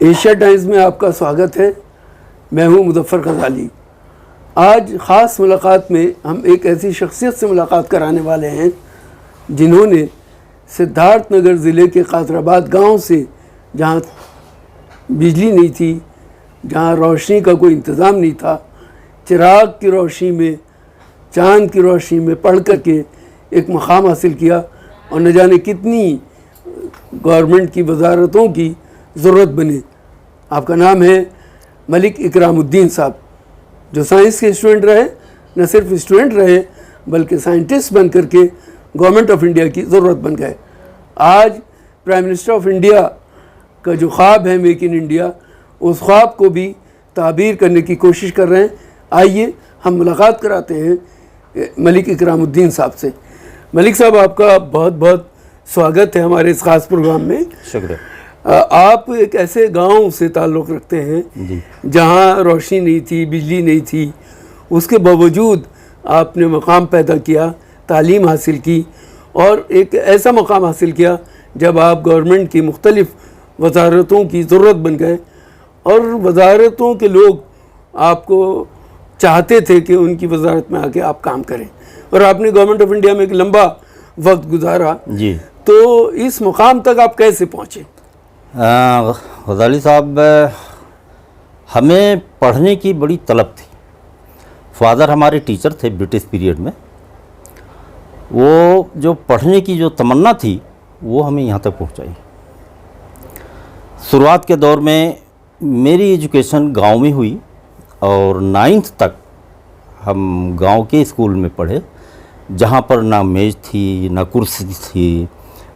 Asia times में आपका स्वागत है। मैं हूं मुज़फ़्फ़र ग़ज़ाली। आज ख़ास मुलाकात में हम एक ऐसी शख्सियत से मुलाकात कराने वाले हैं जिन्होंने सिद्धार्थनगर ज़िले के कादराबाद गांव से, जहां बिजली नहीं थी, जहां रोशनी का कोई इंतज़ाम नहीं था, चिराग की रोशनी में, चाँद की रोशनी में पढ़ कर के एक मकाम हासिल किया और न जाने कितनी गवर्नमेंट की वजारतों की ज़रूरत बने। आपका नाम है मलिक इकरामुद्दीन साहब, जो साइंस के स्टूडेंट रहे, न सिर्फ स्टूडेंट रहे बल्कि साइंटिस्ट बन कर के गवर्नमेंट ऑफ इंडिया की ज़रूरत बन गए। आज प्राइम मिनिस्टर ऑफ इंडिया का जो ख्वाब है मेक इन इंडिया, उस ख्वाब को भी ताबीर करने की कोशिश कर रहे हैं। आइए हम मुलाकात कराते हैं मलिक इकरामुद्दीन साहब से। मलिक साहब, आपका बहुत बहुत स्वागत है हमारे इस ख़ास प्रोग्राम में। शुक्रिया। आप एक ऐसे गांव से ताल्लुक़ रखते हैं जहां रोशनी नहीं थी, बिजली नहीं थी, उसके बावजूद आपने मकाम पैदा किया, तालीम हासिल की और एक ऐसा मकाम हासिल किया जब आप गवर्नमेंट की मुख्तलिफ़ वजारतों की ज़रूरत बन गए और वजारतों के लोग आपको चाहते थे कि उनकी वजारत में आके आप काम करें, और आपने गवर्नमेंट ऑफ इंडिया में एक लंबा वक्त गुजारा जी। तो इस मुकाम तक आप कैसे पहुँचे? ग़ज़ाली साहब, हमें पढ़ने की बड़ी तलब थी। फादर हमारे टीचर थे ब्रिटिश पीरियड में। वो जो पढ़ने की जो तमन्ना थी वो हमें यहाँ तक पहुँचाई। शुरुआत के दौर में मेरी एजुकेशन गांव में हुई और 9th तक हम गांव के स्कूल में पढ़े, जहाँ पर ना मेज़ थी, ना कुर्सी थी,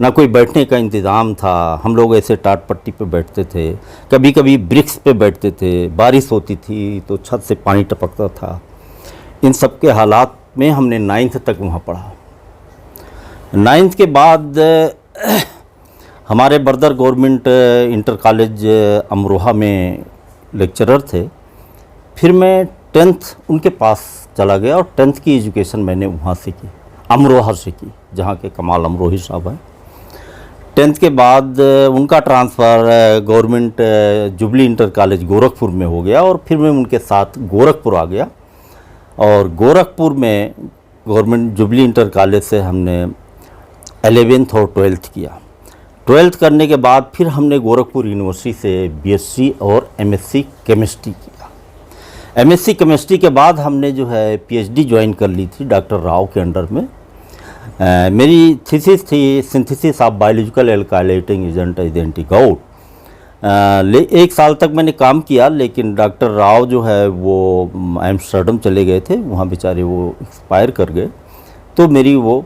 ना कोई बैठने का इंतज़ाम था। हम लोग ऐसे टाट पट्टी पे बैठते थे, कभी कभी ब्रिक्स पे बैठते थे, बारिश होती थी तो छत से पानी टपकता था। इन सब के हालात में हमने 9th तक वहाँ पढ़ा। 9th के बाद हमारे brother government inter college Amroha में लेक्चरर थे। फिर मैं 10th उनके पास चला गया और 10th की एजुकेशन मैंने वहाँ से की, अमरोहा से की, जहाँ के कमाल अमरोही साहब हैं। 10th के बाद उनका transfer government jubilee inter college Gorakhpur में हो गया और फिर मैं उनके साथ गोरखपुर आ गया और गोरखपुर में गवर्नमेंट जुबली इंटर कॉलेज से हमने 11th और 12th किया। 12th करने के बाद फिर हमने गोरखपुर यूनिवर्सिटी से BSc और MSc केमिस्ट्री किया। MSc केमिस्ट्री के बाद हमने जो है PhD ज्वाइन कर ली थी डॉक्टर राव के अंडर में। मेरी थीसिस थी synthesis of biological alkylating agent identic out. 1 साल तक मैंने काम किया, लेकिन डॉक्टर राव जो है वो एम्स्टर्डम चले गए थे, वहाँ बेचारे वो एक्सपायर कर गए, तो मेरी वो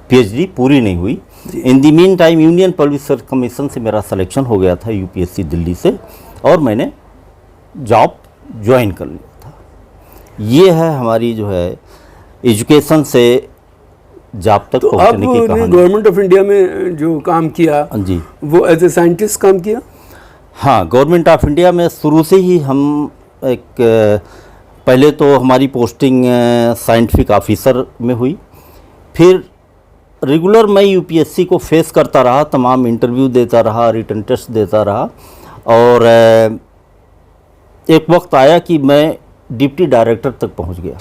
PhD पूरी नहीं हुई। In the meantime Union Public Service Commission से मेरा सिलेक्शन हो गया था UPSC दिल्ली से और मैंने जॉब ज्वाइन कर लिया था। ये है हमारी जो है एजुकेशन से जॉब तक पहुंचने की कहानी। गवर्नमेंट ऑफ इंडिया में जो काम किया जी, वो एज ए साइंटिस्ट काम किया? हाँ, गवर्नमेंट ऑफ इंडिया में शुरू से ही हम पहले तो हमारी पोस्टिंग साइंटिफिक ऑफिसर में हुई। फिर रेगुलर मैं UPSC को फेस करता रहा, तमाम इंटरव्यू देता रहा, रिटन टेस्ट देता रहा और एक वक्त आया कि मैं डिप्टी डायरेक्टर तक पहुंच गया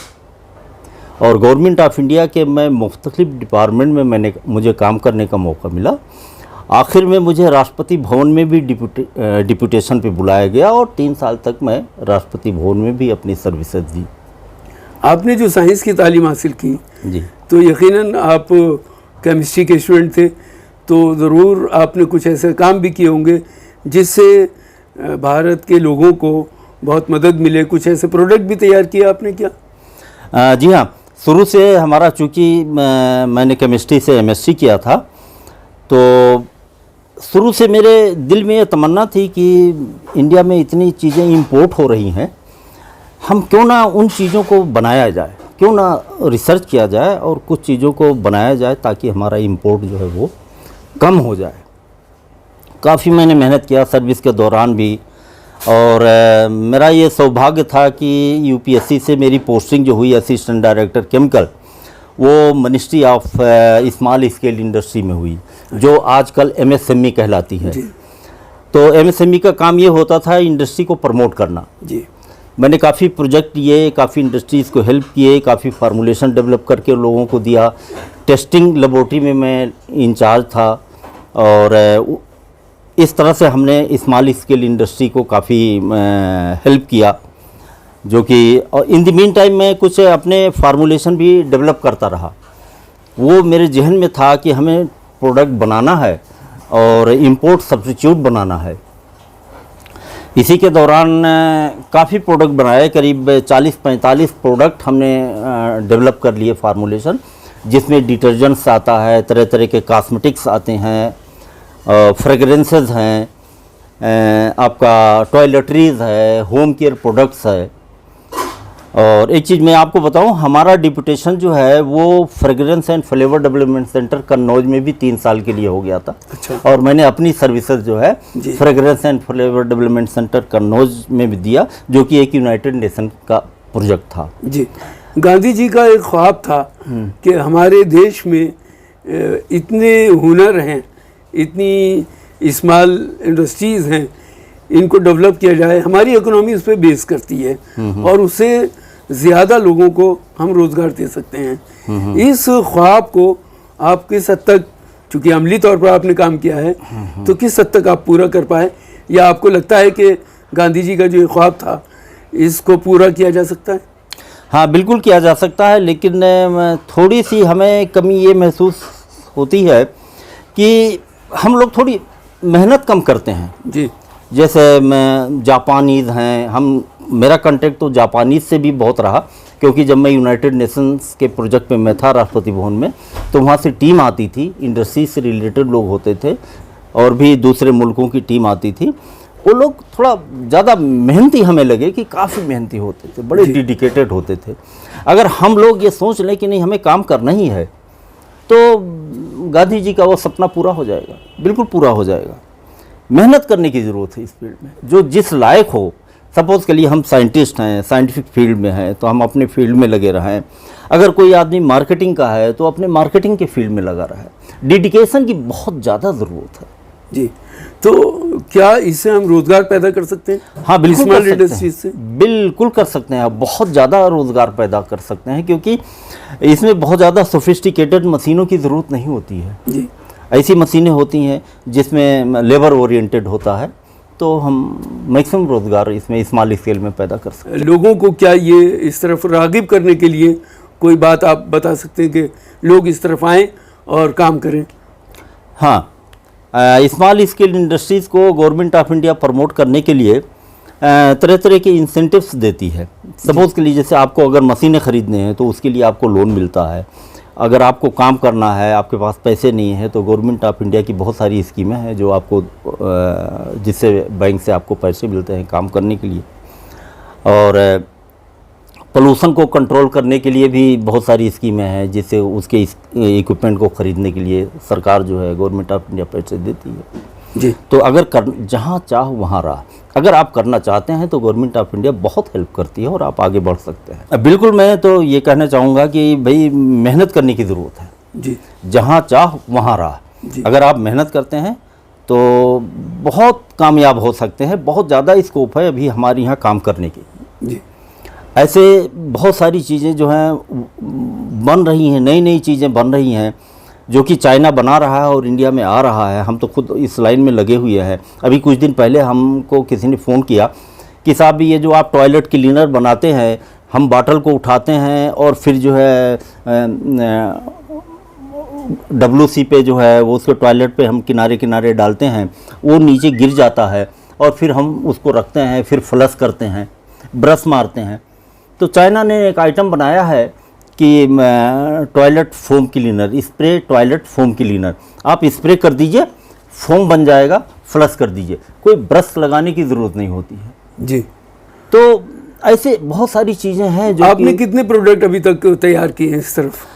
और गवर्नमेंट ऑफ इंडिया के मैं मुख्तलिफ डिपार्टमेंट में मुझे काम करने का मौका मिला। आखिर में मुझे राष्ट्रपति भवन में भी डिप्यूटेशन पे बुलाया गया और 3 साल तक मैं राष्ट्रपति भवन में भी अपनी सर्विसेज दी। आपने जो साइंस की तालीम हासिल की जी, तो यकीनन आप केमिस्ट्री के स्टूडेंट थे, तो ज़रूर आपने कुछ ऐसे काम भी किए होंगे जिससे भारत के लोगों को बहुत मदद मिले। कुछ ऐसे प्रोडक्ट भी तैयार किए आपने क्या? जी हाँ, शुरू से हमारा, चूँकि मैंने केमिस्ट्री से MSc किया था, तो शुरू से मेरे दिल में ये तमन्ना थी कि इंडिया में इतनी चीज़ें इंपोर्ट हो रही हैं, हम क्यों ना उन चीज़ों को बनाया जाए, क्यों ना रिसर्च किया जाए और कुछ चीज़ों को बनाया जाए ताकि हमारा इंपोर्ट जो है वो कम हो जाए। काफ़ी मैंने मेहनत किया सर्विस के दौरान भी और मेरा ये सौभाग्य था कि UPSC से मेरी पोस्टिंग जो हुई असिस्टेंट डायरेक्टर केमिकल, वो ministry of small scale industry में हुई, जो आजकल MSME कहलाती है। तो एमएसएमई का काम ये होता था इंडस्ट्री को प्रमोट करना। जी। मैंने काफ़ी प्रोजेक्ट किए, काफ़ी इंडस्ट्रीज़ को हेल्प किए, काफ़ी फार्मूलेशन डेवलप करके लोगों को दिया। टेस्टिंग लेबोरेटरी में मैं इंचार्ज था और इस तरह से हमने स्मॉल स्केल इंडस्ट्री को काफ़ी हेल्प किया, जो कि इन द मीन टाइम मैं कुछ अपने फार्मूलेशन भी डेवलप करता रहा। वो मेरे जहन में था कि हमें प्रोडक्ट बनाना है और इंपोर्ट सब्स्टिट्यूट बनाना है। इसी के दौरान काफ़ी प्रोडक्ट बनाए, करीब 40-45 प्रोडक्ट हमने डेवलप कर लिए फार्मूलेशन, जिसमें डिटर्जेंट्स आता है, तरह तरह के कॉस्मेटिक्स आते हैं, फ्रेगरेंसेस हैं, आपका टॉयलेटरीज़ है, होम केयर प्रोडक्ट्स है। और एक चीज़ मैं आपको बताऊं, हमारा डिप्यूटेशन जो है वो fragrance and flavour development centre Kannauj में भी 3 साल के लिए हो गया था। अच्छा। और मैंने अपनी सर्विसेज जो है fragrance and flavour development centre Kannauj में भी दिया, जो कि एक यूनाइटेड नेशन का प्रोजेक्ट था। जी। गांधी जी का एक ख्वाब था कि हमारे देश में इतने हुनर हैं, इतनी स्मॉल इंडस्ट्रीज़ हैं, इनको डेवलप किया जाए। हमारी इकोनॉमी उस पर बेस करती है और उससे ज़्यादा लोगों को हम रोज़गार दे सकते हैं। इस ख्वाब को आप किस हद तक, चूँकि अमली तौर पर आपने काम किया है, तो किस हद तक आप पूरा कर पाए, या आपको लगता है कि गांधी जी का जो ख्वाब था इसको पूरा किया जा सकता है? हाँ, बिल्कुल किया जा सकता है, लेकिन थोड़ी सी हमें कमी ये महसूस होती है कि हम लोग थोड़ी मेहनत कम करते हैं। जी। जैसे मैं जापानीज़ हैं, मेरा कांटेक्ट तो जापानीज़ से भी बहुत रहा, क्योंकि जब मैं यूनाइटेड नेशंस के प्रोजेक्ट में मैं था राष्ट्रपति भवन में, तो वहाँ से टीम आती थी, इंडस्ट्री से रिलेटेड लोग होते थे और भी दूसरे मुल्कों की टीम आती थी। वो लोग थोड़ा ज़्यादा मेहनती हमें लगे कि काफ़ी मेहनती होते थे, बड़े डेडिकेटेड होते थे। अगर हम लोग ये सोच लें कि नहीं हमें काम करना ही है, तो गांधी जी का वो सपना पूरा हो जाएगा, बिल्कुल पूरा हो जाएगा। मेहनत करने की ज़रूरत है इस फील्ड में, जो जिस लायक हो। सपोज़ के लिए हम साइंटिस्ट हैं, साइंटिफिक फील्ड में हैं, तो हम अपने फील्ड में लगे रहें। अगर कोई आदमी मार्केटिंग का है तो अपने मार्केटिंग के फील्ड में लगा रहे। डेडिकेशन की बहुत ज़्यादा ज़रूरत है। जी। तो क्या इससे हम रोज़गार पैदा कर सकते हैं? हाँ, बिल्कुल कर सकते इंडस्ट्रीज से हैं, बिल्कुल कर सकते हैं। आप बहुत ज़्यादा रोज़गार पैदा कर सकते हैं, क्योंकि इसमें बहुत ज़्यादा सोफिस्टिकेटेड मशीनों की ज़रूरत नहीं होती है। जी। ऐसी मशीनें होती हैं जिसमें लेबर ओरिएंटेड होता है, तो हम मैक्सिमम रोज़गार इसमें स्मॉल स्केल में पैदा कर सकते हैं। लोगों को क्या ये इस तरफ राग़िब करने के लिए कोई बात आप बता सकते हैं कि लोग इस तरफ आएँ और काम करें? हाँ, स्मॉल स्केल इंडस्ट्रीज़ को गवर्नमेंट ऑफ इंडिया प्रमोट करने के लिए तरह तरह के इंसेंटिव्स देती है। सपोज़ के लिए जैसे आपको अगर मशीनें ख़रीदने हैं तो उसके लिए आपको लोन मिलता है। अगर आपको काम करना है, आपके पास पैसे नहीं है, तो गवर्नमेंट ऑफ इंडिया की बहुत सारी स्कीमें हैं जो आपको जिससे बैंक से आपको पैसे मिलते हैं काम करने के लिए। और पोल्यूशन को कंट्रोल करने के लिए भी बहुत सारी स्कीमें हैं, जिससे उसके इक्विपमेंट को ख़रीदने के लिए सरकार जो है गवर्नमेंट ऑफ इंडिया पैसे देती है। जी। तो अगर जहाँ चाह वहाँ राह, अगर आप करना चाहते हैं तो गवर्नमेंट ऑफ इंडिया बहुत हेल्प करती है और आप आगे बढ़ सकते हैं। बिल्कुल, मैं तो ये कहना चाहूँगा कि भाई मेहनत करने की ज़रूरत है। जी। जहाँ चाह वहाँ राह। अगर आप मेहनत करते हैं तो बहुत कामयाब हो सकते हैं। बहुत ज़्यादा स्कोप है अभी हमारे यहाँ काम करने की। जी। ऐसे बहुत सारी चीज़ें जो हैं बन रही हैं, नई नई चीज़ें बन रही हैं, जो कि चाइना बना रहा है और इंडिया में आ रहा है। हम तो खुद इस लाइन में लगे हुए हैं। अभी कुछ दिन पहले हमको किसी ने फ़ोन किया कि साहब ये जो आप टॉयलेट क्लीनर बनाते हैं, हम बॉटल को उठाते हैं और फिर जो है WC पे जो है वो उसके टॉयलेट पे हम किनारे किनारे डालते हैं, वो नीचे गिर जाता है और फिर हम उसको रखते हैं, फिर फ्लश करते हैं, ब्रश मारते हैं। तो चाइना ने एक आइटम बनाया है कि toilet foam cleaner, spray toilet foam cleaner. आप स्प्रे कर दीजिए, फोम बन जाएगा, फ्लश कर दीजिए, कोई ब्रश लगाने की ज़रूरत नहीं होती है। जी। तो ऐसे बहुत सारी चीज़ें हैं जो आपने कितने प्रोडक्ट अभी तक तैयार किए हैं इस तरफ?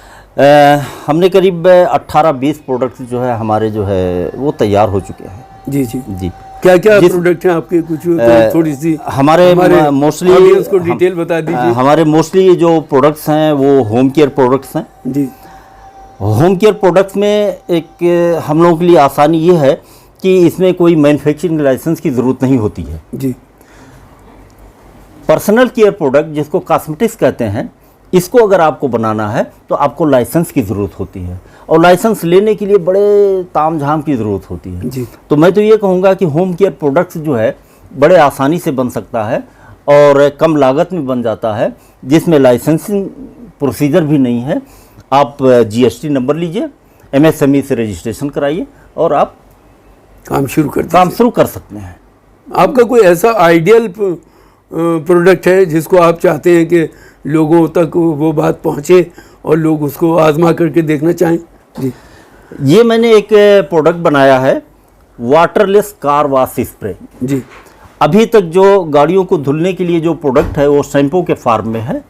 हमने करीब 18-20 प्रोडक्ट्स जो है हमारे जो है वो तैयार हो चुके हैं। जी जी जी। क्या क्या प्रोडक्ट हैं आपके? कुछ तो थोड़ी सी हमारे मोस्टली ऑडियंस को डिटेल बता दीजिए। हमारे मोस्टली जो प्रोडक्ट्स हैं वो होम केयर प्रोडक्ट्स हैं। जी। होम केयर प्रोडक्ट्स में एक हम लोगों के लिए आसानी ये है कि इसमें कोई मैन्युफैक्चरिंग लाइसेंस की ज़रूरत नहीं होती है। जी। पर्सनल केयर प्रोडक्ट जिसको कॉस्मेटिक्स कहते हैं, इसको अगर आपको बनाना है तो आपको लाइसेंस की ज़रूरत होती है, और लाइसेंस लेने के लिए बड़े तामझाम की ज़रूरत होती है। जी। तो मैं तो ये कहूँगा कि होम केयर प्रोडक्ट्स जो है बड़े आसानी से बन सकता है और कम लागत में बन जाता है, जिसमें लाइसेंसिंग प्रोसीजर भी नहीं है। आप GST नंबर लीजिए, MSME से रजिस्ट्रेशन कराइए और आप काम शुरू कर सकते हैं। आपका कोई ऐसा आइडियल प्रोडक्ट है जिसको आप चाहते हैं कि लोगों तक वो बात पहुंचे और लोग उसको आजमा करके देखना चाहें? जी। ये मैंने एक प्रोडक्ट बनाया है, वाटरलेस कार वॉश स्प्रे। जी। अभी तक जो गाड़ियों को धुलने के लिए जो प्रोडक्ट है वो शैम्पू के फार्म में है।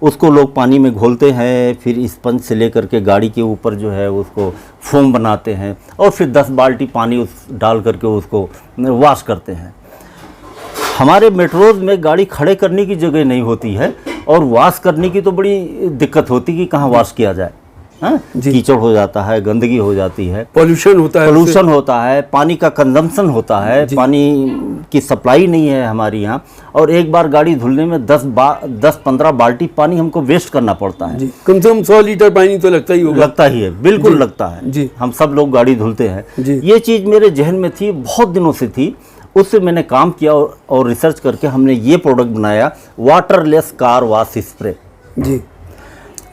उसको लोग पानी में घोलते हैं, फिर स्पंज से लेकर के गाड़ी के ऊपर जो है उसको फोम बनाते हैं और फिर 10 बाल्टी पानी उस डाल करके उसको वॉश करते हैं। हमारे मेट्रोज में गाड़ी खड़े करने की जगह नहीं होती है और वॉश करने की तो बड़ी दिक्कत होती है कि कहाँ वॉश किया जाए। हाँ, कीचड़ हो जाता है, गंदगी हो जाती है, पोल्यूशन होता है, पानी का कंजम्पशन होता है, पानी की सप्लाई नहीं है हमारी यहाँ, और एक बार गाड़ी धुलने में 10-15 बाल्टी पानी हमको वेस्ट करना पड़ता है। जी। कम से कम 100 लीटर पानी तो लगता ही होगा। लगता ही है, बिल्कुल लगता है जी। हम सब लोग गाड़ी धुलते हैं। जी। ये चीज़ मेरे जहन में थी, बहुत दिनों से थी, उससे मैंने काम किया और रिसर्च करके हमने ये प्रोडक्ट बनाया, वाटरलेस कार वॉश स्प्रे। जी।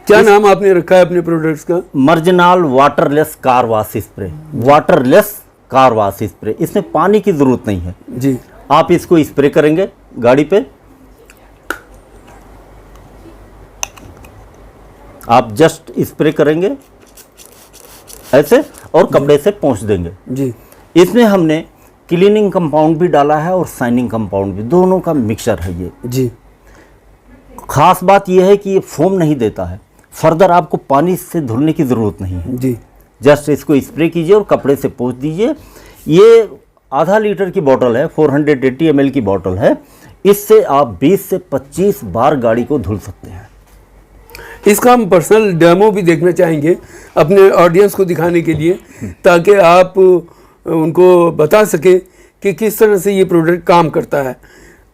क्या नाम आपने रखा है अपने प्रोडक्ट्स का? मर्जनाल waterless car wash spray. Waterless car wash spray, इसमें पानी की जरूरत नहीं है। जी। आप इसको स्प्रे करेंगे गाड़ी पे, आप जस्ट स्प्रे करेंगे ऐसे और कपड़े से पोंछ देंगे। जी। इसमें हमने क्लीनिंग कंपाउंड भी डाला है और शाइनिंग कंपाउंड भी, दोनों का मिक्सचर है ये। जी। खास बात यह है कि ये फोम नहीं देता है, फर्दर आपको पानी से धुलने की ज़रूरत नहीं है। जी। जस्ट इसको स्प्रे कीजिए और कपड़े से पोंछ दीजिए। ये आधा लीटर की बोतल है, 480 ml की बोतल है। इससे आप 20 से 25 बार गाड़ी को धुल सकते हैं। इसका हम पर्सनल डेमो भी देखना चाहेंगे अपने ऑडियंस को दिखाने के लिए, ताकि आप उनको बता सकें कि किस तरह से ये प्रोडक्ट काम करता है,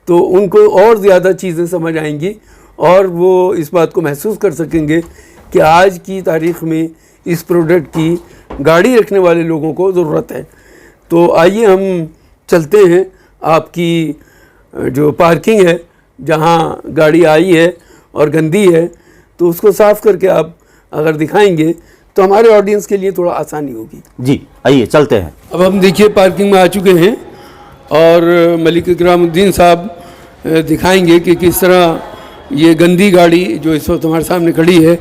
तो उनको और ज़्यादा चीज़ें समझ आएंगी और वो इस बात को महसूस कर सकेंगे कि आज की तारीख़ में इस प्रोडक्ट की गाड़ी रखने वाले लोगों को ज़रूरत है। तो आइए हम चलते हैं, आपकी जो पार्किंग है जहाँ गाड़ी आई है और गंदी है, तो उसको साफ़ करके आप अगर दिखाएंगे तो हमारे ऑडियंस के लिए थोड़ा आसानी होगी। जी, आइए चलते हैं। अब हम देखिए पार्किंग में आ चुके हैं और मलिक इकरामुद्दीन साहब दिखाएंगे कि किस तरह ये गंदी गाड़ी जो इस वक्त हमारे सामने खड़ी है,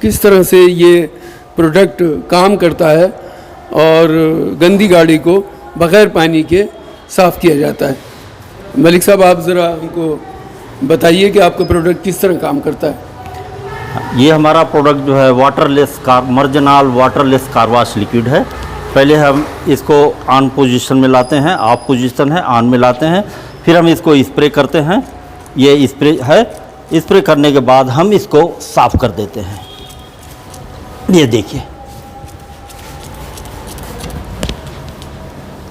किस तरह से ये प्रोडक्ट काम करता है और गंदी गाड़ी को बग़ैर पानी के साफ़ किया जाता है। मलिक साहब, आप ज़रा हमको बताइए कि आपका प्रोडक्ट किस तरह काम करता है। ये हमारा प्रोडक्ट जो है मर्जनाल वाटरलेस कार वॉश लिक्विड है। पहले हम इसको ऑन पोजीशन में लाते हैं, ऑफ पोजीशन है, ऑन में लाते हैं, फिर हम इसको स्प्रे करते हैं। ये स्प्रे है, स्प्रे करने के बाद हम इसको साफ़ कर देते हैं। ये देखिए,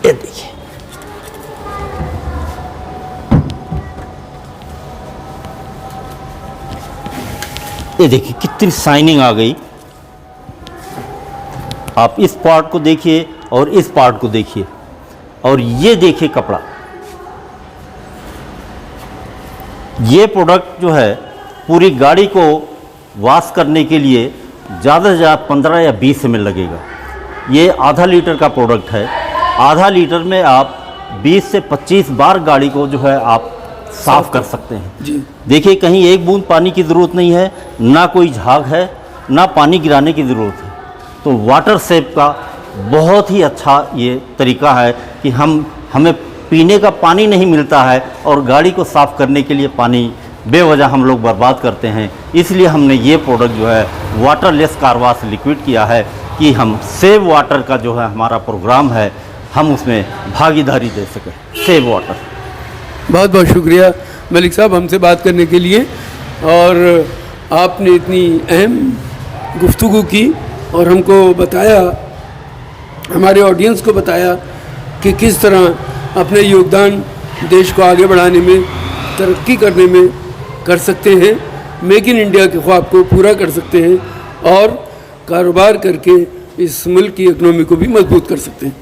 ये देखिए, ये देखिए कितनी शाइनिंग आ गई। आप इस पार्ट को देखिए और इस पार्ट को देखिए और ये देखिए कपड़ा। ये प्रोडक्ट जो है पूरी गाड़ी को वॉश करने के लिए ज़्यादा से ज़्यादा 15 या 20 ml लगेगा। ये आधा लीटर का प्रोडक्ट है। आधा लीटर में आप 20 से 25 बार गाड़ी को जो है आप साफ़ कर सकते हैं। जी। देखिए कहीं एक बूंद पानी की ज़रूरत नहीं है, ना कोई झाग है, ना पानी गिराने की ज़रूरत है। तो वाटर सेव का बहुत ही अच्छा ये तरीका है कि हमें पीने का पानी नहीं मिलता है और गाड़ी को साफ़ करने के लिए पानी बेवजह हम लोग बर्बाद करते हैं। इसलिए हमने ये प्रोडक्ट जो है वाटरलेस कार वॉश लिक्विड किया है कि हम सेव वाटर का जो है हमारा प्रोग्राम है, हम उसमें भागीदारी दे सकें। Save water. बहुत बहुत शुक्रिया मलिक साहब हमसे बात करने के लिए, और आपने इतनी अहम गुफ्तगू की और हमको बताया, हमारे ऑडियंस को बताया कि किस तरह अपने योगदान देश को आगे बढ़ाने में, तरक्की करने में कर सकते हैं, मेक इन इंडिया के ख्वाब को पूरा कर सकते हैं और कारोबार करके इस मुल्क की इकनॉमी को भी मजबूत कर सकते हैं।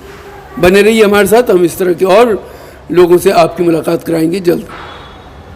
बने रहिए हमारे साथ, हम इस तरह के और लोगों से आपकी मुलाकात कराएंगे जल्द।